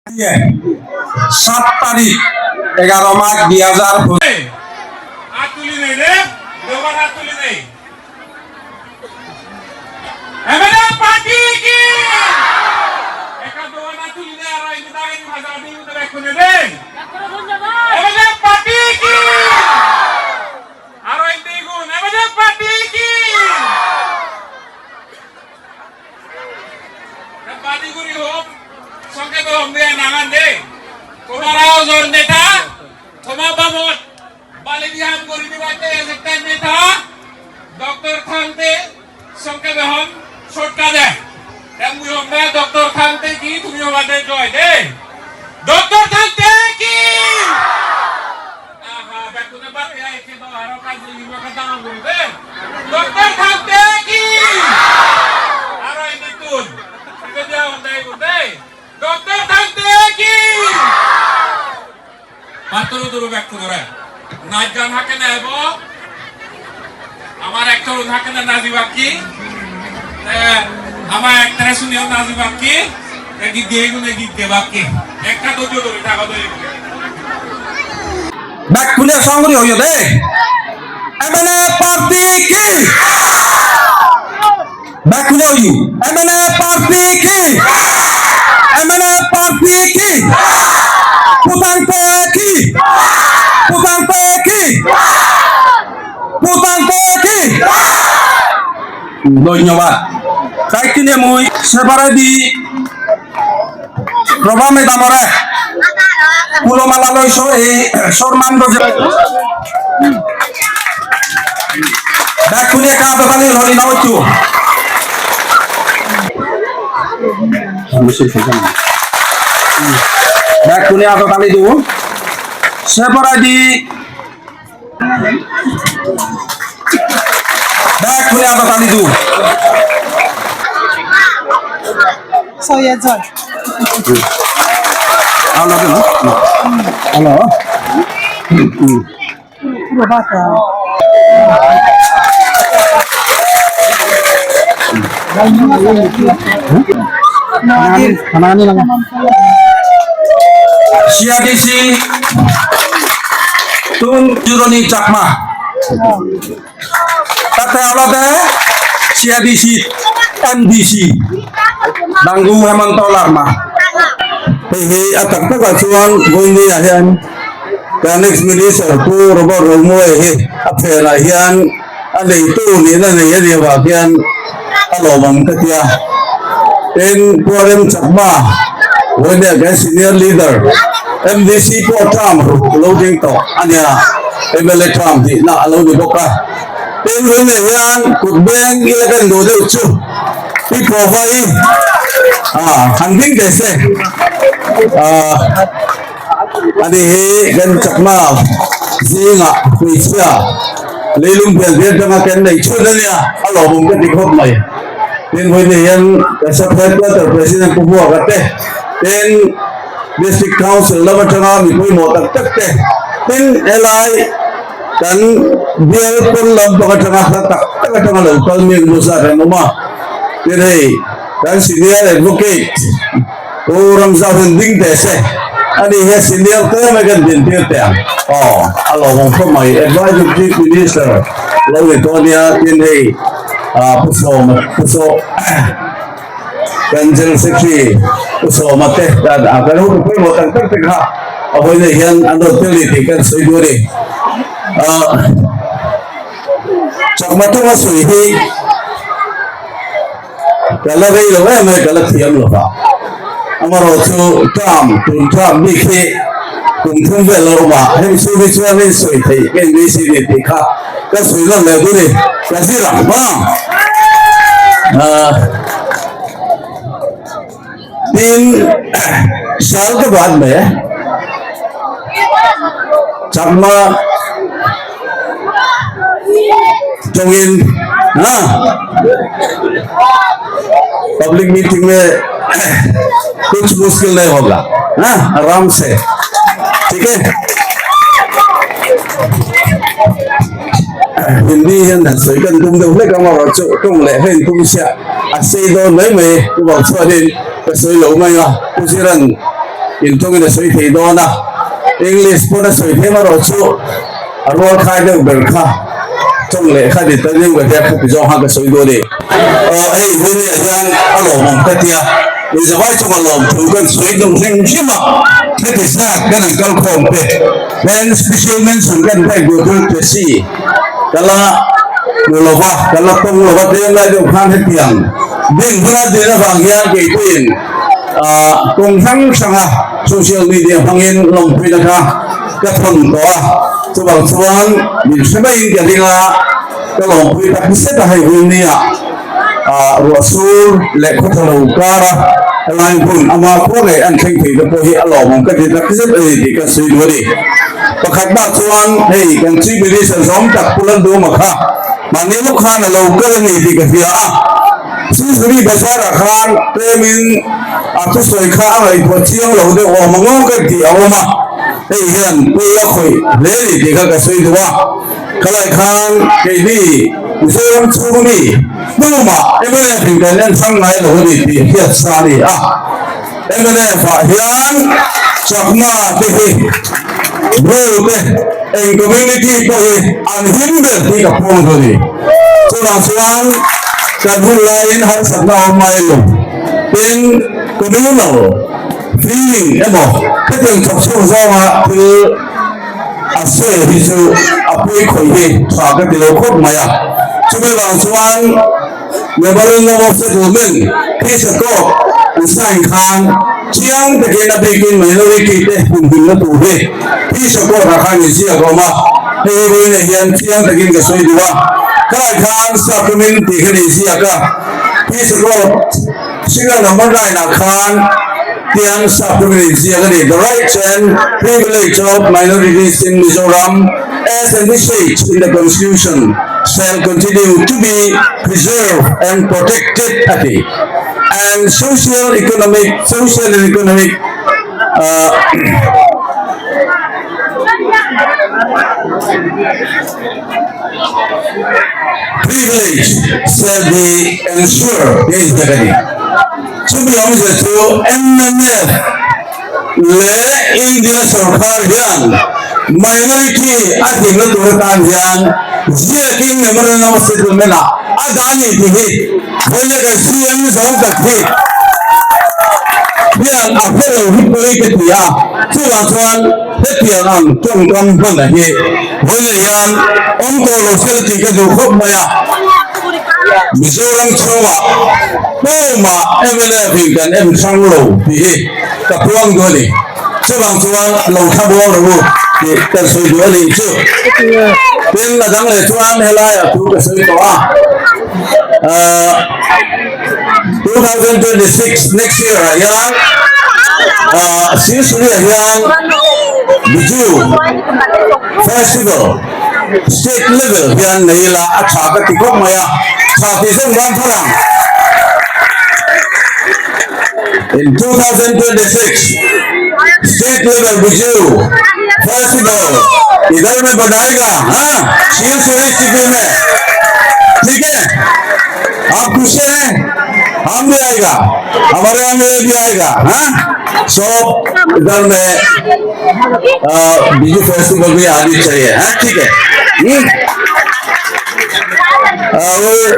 7 তারিখ 11 মার্চ 2000 তুলি নেই রে দেওয়ার হাত তুলি নেই এমএলএ পার্টি কি একা দেওয়ার হাত তুলি নেই আর এই দাগে ভাষা দিয়ে উঠে রাখুন রে এমএলএ পার্টি কি আর এই দেখুন এমএলএ পার্টি কি পার্টি করি হোক সঙ্গে তো हम दे नागान दे तुम्हारा जोर नेता তোমার বামত বালিদিহাম গরিবি বাতে একটা নেতা ডক্টর খানতে সঙ্গে বেহম ছোটকা দে এমনি হবে ডক্টর খানতে কি তুমি আমাদের জয় দে ডক্টর খানতে কি আহা বেকুনে বার এই একে তো আরো কাজ নিবা কথা বলবে ডক্টর খানতে কি আরো এই তুন কে দেয়া হন্দাই বলবে ডক্টর খানতে কি পাতর দূর ব্যক্ত করে নাচ গান হাকে না এবো আমার একটা হাকে না নাজি বাকি আমার একটা শুনিও নাজি বাকি গীত দিয়ে গুনে গীত দে বাকি একটা তো জোর ধরে টাকা ধরে ব্যাক খুলে সংগ্রহ হইও দে এমএলএ পার্টি কি ব্যাক খুলে হইও এমএলএ পার্টি কি এমএলএ পার্টি কি পুতান্তে কি পুতান্তে কি পুতান্তে কি ধন্যবাদ তাই কিনে মই সেবারে দি প্রভামে দামরে কুলমালা লইছ এই সম্মান ব্যাগ খুলে কাঁপে পানি হরি না হইতো ব্যাগ খুলে আটো তালি দিব সেবারে দি ব্যাগ খুলে আটো তালি দিব 서예전 hello hello 물어봤다. 하나니 lang CRDC tung juroni Chakma kata alade CRDC MDC Danggu Hemanto Larma Hehe atak ta ka chuan goindi a hian ka next minister ku robot romo he a phela hian a nei tu ni na nei ani wa hian a lomam ka tia ten program chakma when the senior leader MDC po tam loading to anya MLA tam di na alo ni boka ten when hian kutbeng ilakan do de chu pi provide handing kaise ani he gan chakma zinga kuisia leilung bian bian tanga ken nei chuna nia alo bum ke dikhop mai ten hoi ne yan kasaphat ka president ku buwa kate ten district council lama tanga mi koi mo tak tak te ten elai kan biar pun lam ka tanga tak tak tanga local mi musa ren uma ten hey kan senior advocate orang zaman ding dese ani he senior te megan din te alo mong ko mai advisor chief minister lo etonia tin hey puso kanjel secretary puso mate dan akan ko mo tang tang ha aboy ne hian ando utility kan soidore chakmato wa suihi kala rei lo me kala thiam lo ba amaro chu tam tun tham ni khe kum thum ve lo ma hem su vi chu ne soi thei ken ni si ni ti kha ka soi lo le du ni ka si ra ba तीन साल के बाद में चकमा जोगिन public meeting में कुछ मुश्किल नहीं होगा आराम से ठीक है hindi yan soi kan tum đâu lấy cái mà chỗ trong lệ hình tum xia xây đồ lấy mày tu bảo cho nên cái soi lỗ mày à tu sĩ rằng इंटों के सही थे दो ना इंग्लिश पूरा सही थे मरो चु अरोल खाए दे बरखा चुंग ले खाए दे तने उगते हैं पिजो हाँ के सही दो दे ये ने जान अलो हम कटिया ये जवाई चुंग अलो तुमकन सही दो सिंग सिमा खेती साक kan kal khom pe men special mention kan pe gokul pesi kala lova kala tong lova de la de khan hetiang bin bra de la bang ya ke tin kong sang sanga social media hangin long pi na ka ka thon to chu bang chuan min sabai ke dinga ka long pi ta se ta hai hu ni rasul le khothalo kara lai pun ama ko le an theng thei da po hi alo mong ka dit ka zet ai di ka sui do di pakhat ba chuan hei kan chi bi ri sa zom tak pulan do ma kha mani lu khan lo ka ni di ka fia si suri basara khan premin atu soi kha ai po chiang lo de o mango ka di awama hei hian pe ya khoi le li di ka sui do wa kalai khan ke ni Zoom chumi numa emene pingan sang ngai lo ni ti hiat sari emene fa hian chakma te bro te en community ko an himbe ti ka pong do ni chuan kadhul lain har sakna mai lo tin communal feeling emo keteng chok so zawa ti ase hisu apoi khoi he tha ka ti lo khot maya Cuma bangsuan membernya waktu domen kisah kok usaha kan siang terkena bikin minoriti teh pun tu deh kisah kok rakan isi agama hari ini yang siang terkena kesoi dua kan supplement terkena isi agak kisah kok singa nomor lain akan tiang supplement isi agak the rights and privilege of minorities in Mizoram as envisaged in the Constitution shall continue to be preserved and protected and social and economic privilege shall be ensured. This is the thing. To be honest, to MNF le India Sarkar yan minority ati na turatan yan Ziaking member na settlement na adani dihi bolle ka CM zone tak thi yan apelo hipoi ke tia chuan hetia nan tong tong ban la hi bolle yan onko lo sel ti ka du khop maya Mizoram chowa ma emele pingan em sanglo dihi ka puang doli chuan lo thabo ro ke ka soi doli chu Then là đang lấy chuan helai ở khu cái sợi tỏa 2026 next year yang seriously yang Biju festival state level yang nila acha ka tikok maya thati song ban tharang in 2026 state level Biju festival इधर में बनाएगा हाँ शील सिटी में ठीक है आप खुश हैं हम भी आएगा हमारे यहाँ में भी आएगा हाँ सब इधर में बिजू फेस्टिवल भी आनी चाहिए हाँ ठीक है और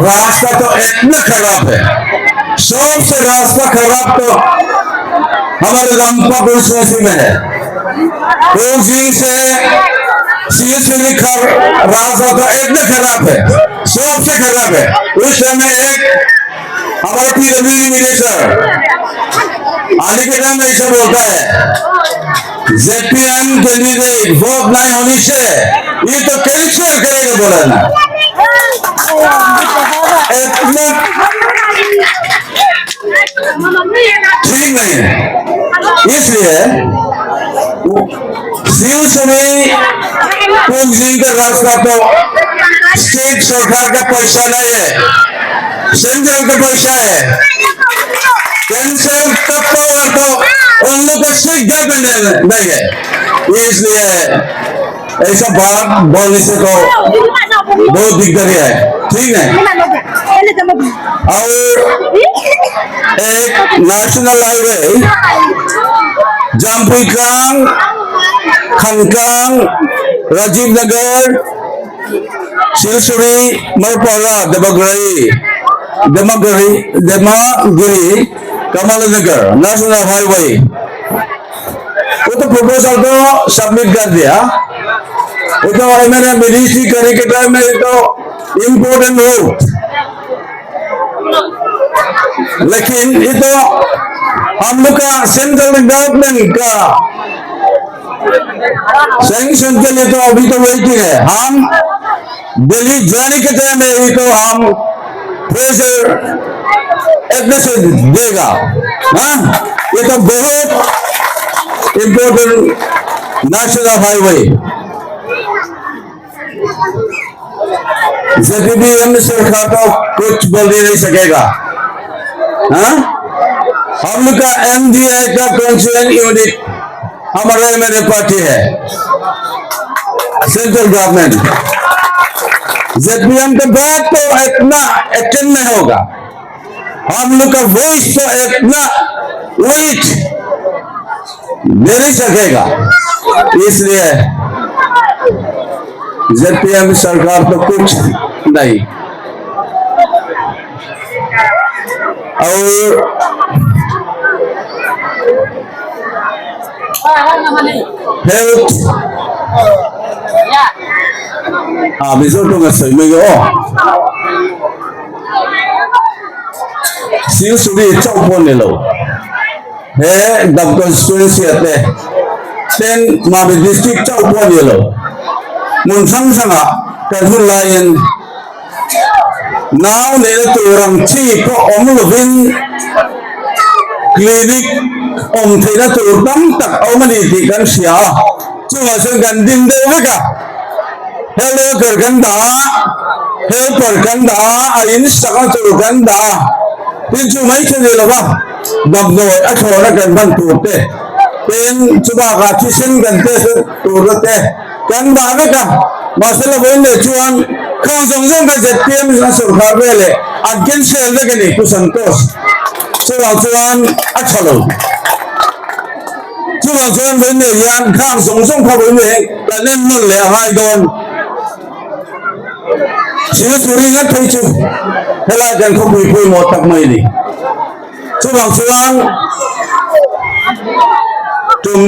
रास्ता तो इतना खराब है सबसे रास्ता खराब तो हमारे रामपा पुलिस में है से सीएससी रास्ता तो इतना खराब है सबसे खराब है उस समय एक हमारा पीडब्ल्यूडी मिनिस्टर आने के टाइम में ऐसा बोलता है जेपीएम कैंडिडेट वोट नहीं होने से ये तो कैंसिल करेगा बोला ना ठीक नहीं इसलिए का रास्ता तो स्टेट सरकार का पैसा नहीं है सेंट्रल का पैसा है कैंसर तब तो उन लोग का स्टेट गवर्नमेंट नहीं है इसलिए ऐसा बात बोलने से तो बहुत दिक्कत है ठीक है और एक नेशनल हाईवे जामपुईकांग, खनकांग, राजीव नगर, सिलसुरी, मरपाला, देमागिरी, कमलनगर नेशनल हाईवे। वो तो प्रपोजल तो सबमिट कर दिया। वो तो मैंने मिनिस्ट्री करने के टाइम में तो इम्पोर्टेंट हो, लेकिन ये तो हम लोग का सेंट्रल गवर्नमेंट का सैंक्शन के लिए तो अभी तो वेटिंग है। हम दिल्ली जाने के टाइम में ही तो हम प्रेशर एडमिशन देगा। हाँ, ये तो बहुत इम्पोर्टेंट नेशनल हाईवे। ZPM सरकार तो कुछ बोल नहीं सकेगा। हाँ, हम लोग का MDA का कॉन्स्टिट्यूएंट यूनिट हमारे मेरे पार्टी है, सेंट्रल गवर्नमेंट। ZPM का बात तो इतना एक्शन नहीं होगा, हम लोग का वॉइस तो इतना वेट दे नहीं सकेगा। इसलिए ZPM सरकार तो कुछ नहीं। और हेल्थ बिजो तो सही में गो सिलसुरी चौपन ले लो है दब कॉन्स्टिट्यूएंसी आते टेन माबे डिस्ट्रिक्ट चौपन ले लो मुंसंग संगा कजुल लाइन नाव ने तो रंची को ओमलविन क्लिनिक ओम थे तो तम तक ओमनी थी कर सिया चुमा से गंदिन दे वका हेलो कर गंदा हेल पर गंदा आइन सका तो गंदा तीन चुमाई से ले लो दब दो अठोरा गंदन टूटे तीन चुबा का चिसन गंदे से टूटते गंदा में का मसला बोले चुआन खान संजों का ZPM ना सरकार वाले अगेंस्ट से लगे नहीं कुछ संतोष चुआन अच्छा लोग चुआन बोले यान खान संजों का बोले तने मन ले हाय दोन सिलसुरी ना थे चु हेला जन को कोई मोटक में नहीं चुआन तुम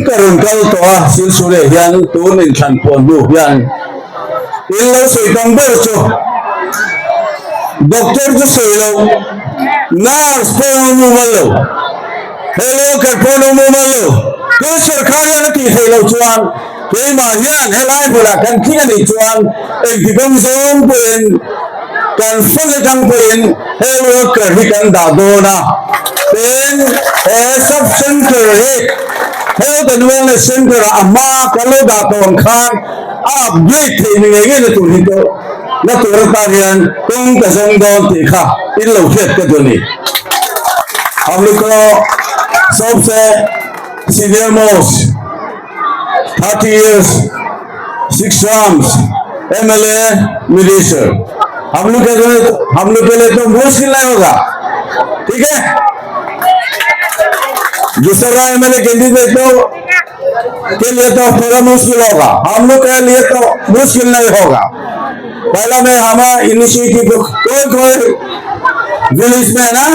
करुण कल तो सिलसुरी यान तो निशान पोंदु यान इल्लो सेकंड बरसो डॉक्टर जो सेलो नर्स पोनो मलो हेलो कर पोनो मलो तो सरकार यान ती हेलो चुआन के माहियान हेलाई बोला kan kinga ni चुआन एक दिगम जों पुइन kan फुल तंग पुइन हेलो कर ही kan दादोना पेन sub centre health and wellness centre अम्मा कलो दातों खान आप ब्रेक थे मिलेंगे न तुम ही तो न तुरंत आर्यन तुम कसम दौर देखा इन लोगों के दुनी हम लोग को सबसे सीनियर मोस्ट 30 years 6 terms MLA मिनिस्टर हम लोग के लिए तो मुश्किल नहीं होगा, ठीक है। दूसरा MLA कैंडिडेट के लिए तो थोड़ा मुश्किल होगा, हम लोग के लिए तो मुश्किल नहीं होगा। पहला में हमारा इनिशिएटिव कोई विलेज में है ना,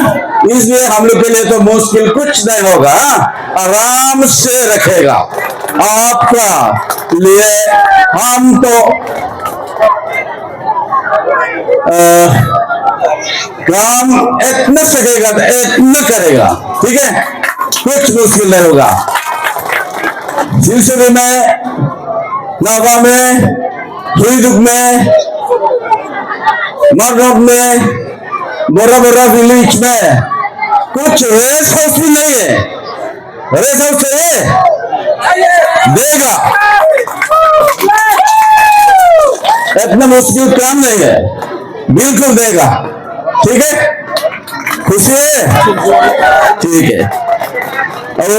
इसलिए हम लोग के लिए तो मुश्किल कुछ नहीं होगा, आराम से रखेगा आपका लिए। हम तो काम इतना सकेगा इतना करेगा, ठीक है, कुछ मुश्किल नहीं होगा। सिलसिले में नागा में हिंदुक में मगरब में बड़ा बड़ा विलेज में कुछ रेस्ट हाउस भी नहीं है, रेस्ट हाउस देगा, इतना मुश्किल काम नहीं है, बिल्कुल देगा, ठीक है, खुशी है, ठीक है। और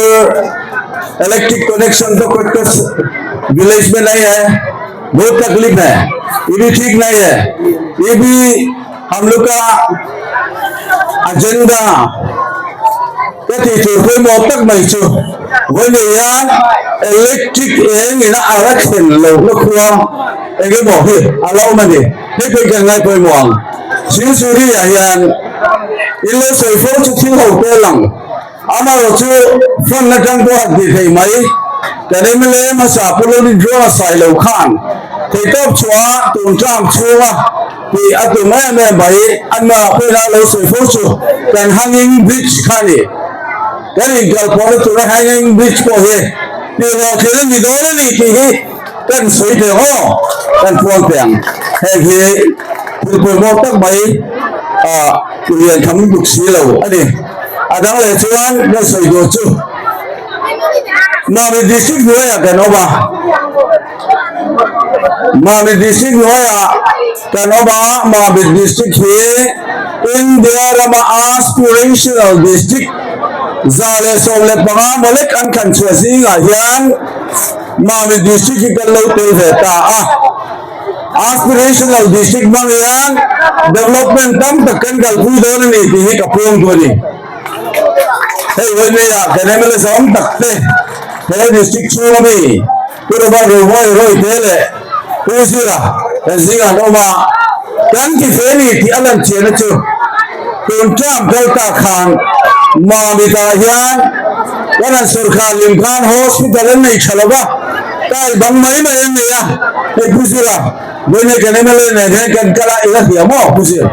इलेक्ट्रिक कनेक्शन तो कुछ विलेज में नहीं है, बहुत तकलीफ है, ये भी ठीक नहीं है, ये भी हम लोग का agenda cái thì chủ khối một tắc mày chủ với này electric in election lâu nó khoa anh cái bỏ đi lâu mà đi thế cái cái ngay coi mòn xíu xíu đi hiện in lô sợi phố chú thiếu hậu tê lòng ama rồi chú phân nó trong đó thì thầy mấy cái này mới lấy mà xả polo đi draw xài lầu khan thầy top xóa tụi trăm xóa thì anh tụi mấy anh bảy anh mà quay ra lầu sợi phố chú cái hanging bridge khan đi cái này kalau polo tụi nó hanging bridge có gì thì họ khi nó gì đó thì cái suy thì họ cái phong tiền hay thì tôi một tắc mấy tụi hiện thấm bục xí lầu anh đi đang lấy chuan nó soi đồ chú mà mình district nữa cái nó ba mà mình district nữa cái nó ba mà mình district here India là mà aspirational district giờ là số là bằng mà lấy ăn khăn chua gì ngài hiền mà mình district cái lâu tới về ta aspirational district bằng hiền development tam tất cả các khu đó này thì cái phương thôi đi hey với này cái này mới giống đặc thế thế district chua mi tôi đã bảo rồi thế này tôi chưa là cái gì cả đâu mà cái thế này thì anh làm chuyện đó chứ tuần trăm đâu ta khang mà bị ta hiền cái này sở khang liên quan hospital này chalo ba cái bằng mấy này à cái tôi chưa là với này cái này mới này cái kala ilah dia mau tôi chưa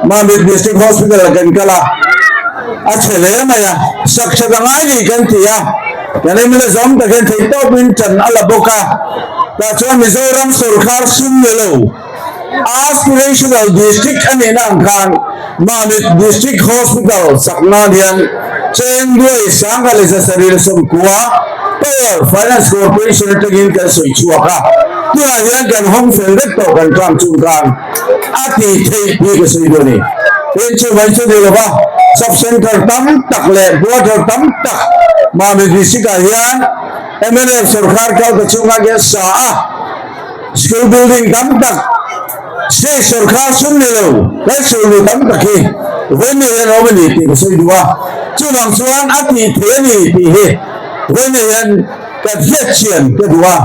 mà bị district hospital cái kala achele maya sakshada ngai kan tia yani mele zom ta gen thei to bin chan ala boka ta chwa Mizoram sarkar sum melo aspirational district ani nang khan mamit district hospital sakna dian chen duai sangal is a sarir sum kuwa power finance corporation tagin kan soi chuaka tu hian kan hong fel ret to kan kam chung kan ati thei bi ka soi do ni in chu mai chu de ba sub center tam tak le water tam tak ma me district a hian MNF sarkar ka ta chunga ge sa school building tam tak se sarkar sum ne lo cái school tam tak ki với này nó bên này thì có xây đua chứ bằng xuân ati thế này thì he với này cái phát triển cái đua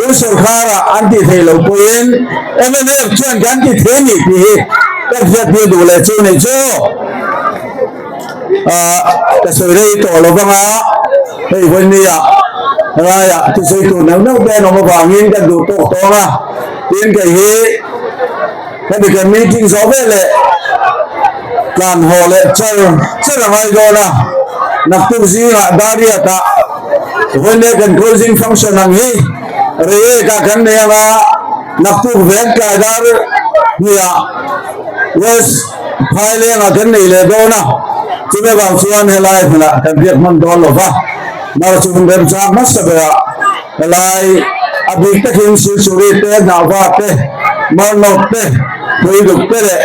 cái sarkar anti thế lo poin MNF chuan cái anti thế này thì he cái phát triển đua là chỗ này chỗ cái sợi dây tổ lo vang á đây bên này cái sợi tổ nấu bên nó vàng in cái đồ to ra đến cái he cái meeting gió về lệ kan ho le chal ngai do na nak tu zi na daria ta when they can closing function ang hi re ka kan ne nga nak tu ven ka dar nia yes phai le nga kan nei le do na chu me bang chuan helai phla kan riat man do lo va mar chu ben cha mas sa ba helai abik ta hin su suri te na va te mar no te pui duk te le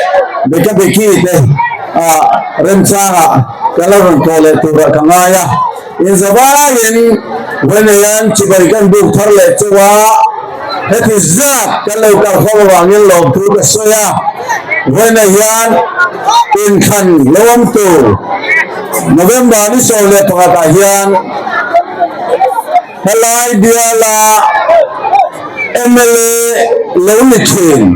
be ka be ki te rencana kalau rangkole tura kangaya in zabayin wenayan cibarikan buk tharle cewa heti zat kalau ka khawangin lom tu ka soya wenayan in khan lom tu November ni sole pangatahian helai dia la MLA lawlichin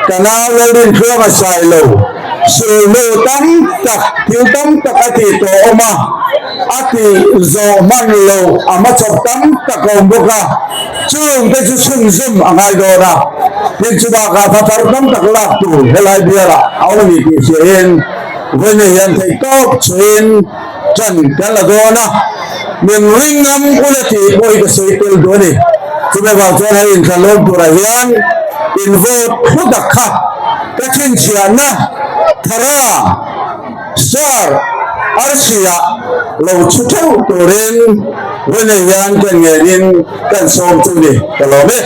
kana walin khwa sai lo sulu tam tak thiếu tam tak ati to oma ati zo man lo ama chop tam tak om boka chung te chu sung zum angai do na tin chu ba ka phatar tam tak lak tu helai biara awni ti chen when hian thei top chen chan kala do na min ringam ulati oi ka soitel do ni chu ba chuan hai in khalom pura hian in vote khudakha kachin chiana thara sar arsia lo chutau toren when yan kan ngerin kan som tu ni kalome